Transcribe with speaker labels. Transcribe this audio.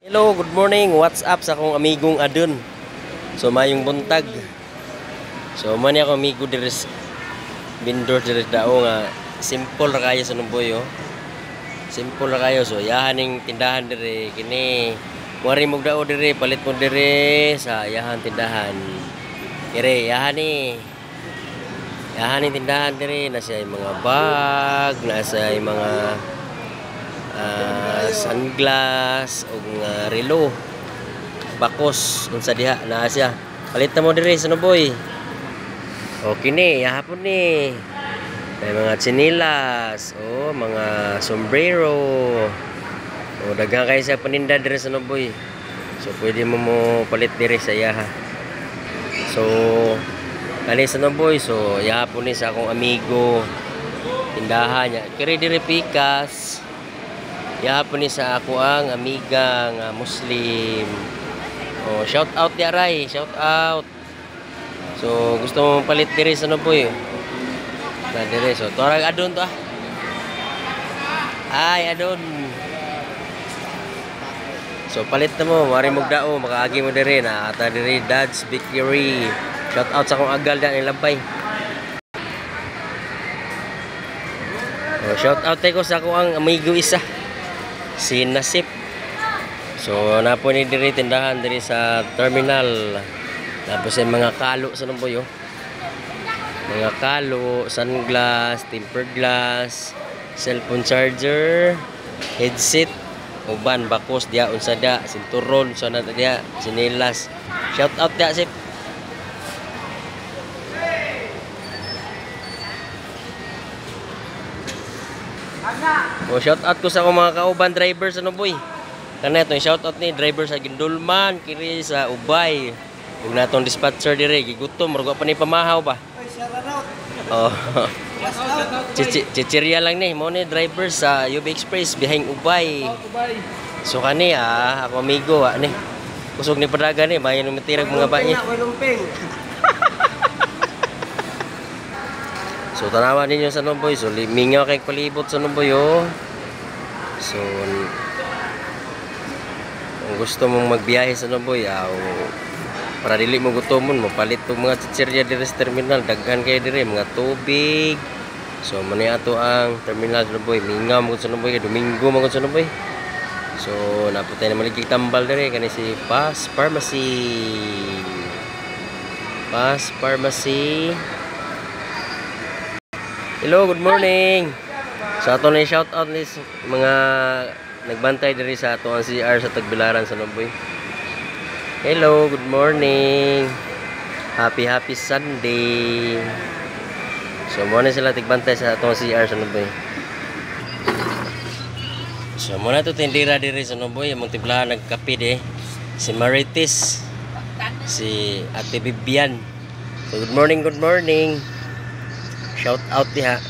Speaker 1: Hello, good morning. What's up sa akong amigong Adun? So mayong buntag. So man ako amigo deres vendor deres dao nga simple ra kayo sa Numboy oh. Simple ra kayo so yahaning tindahan dire kini wari mo dao dire palit mo dire sa yahan tindahan. Kire yahani. Yahaning tindahan dire na siya mga bag, na siya mga sunglass o relo bakos unsa diha na siya palit mo dire sa Numboy. Okay ni hapon ni may mga chinilas o mga sombrero o daghang kay sa paninda dire sa Numboy, so pwede mo palit dire sa yaha. So kani sa Numboy, so hapon ni sa akong amigo tindahan niya kiri dire pikas. Yapon ni sa ako ang amiga nga Muslim. Oh, shout out dia ray, shout out. So gusto mo palit diri sa Numboy. Na dire so torag adun to ah. Ay adun. So palit na mo, mari mo dao, makaagi mo diri na ata diri Dad's Bakery. Shout out sa akong agal da ni Lampay. Oh, shout out ko sa ako ang amigo isa. Si Nasip. So napo ni diri tindahan diri sa terminal. Tapos ay mga kalo sa Numboy oh. Mga kalo, sunglass, tempered glass, cellphone charger, headset, uban bakos dia unsa da, sinturon so na dia, sinilas. Shout out dia Sip. O shout out ko sa akong mga kauban driver sa Numboy. Kana ito shout out ni driver sa Gindulman, kiri sa Ubay. Ug natong dispatcher dire gigutom, murag pa ni pamahaw ba. Oh. Chichirya lang ni mo ni driver sa UB Express behind Ubay. So kani ako amigo ni. Kusog ni padaga ni bayan ng matirag mga bayi. So tanawan ninyo sa Numboy, so mingaw kay palibot sa Numboy oh. So kung gusto mong magbiyahe sa Numboy, para dili mo gutomon, mapalit og mga chichirya dire sa terminal, daghan kay dire mga tubig. So mani ato ang terminal sa Numboy, mingaw mo sa Numboy, Domingo mo sa Numboy. So naputay na maligig tambal dire kani si Pas Pharmacy. Pas Pharmacy. Hello, good morning. Sa ato na shout out ni mga nagbantay diri sa ato ang CR sa Tagbilaran sa Numboy. Hello, good morning. Happy Sunday. So mo na sila tigbantay sa ato ang CR sa Numboy. So mo na to tindira diri sa Numboy, among tiblahan nagkape di. Si Marites, si Ate Bibian. So good morning, good morning. Shout out diha.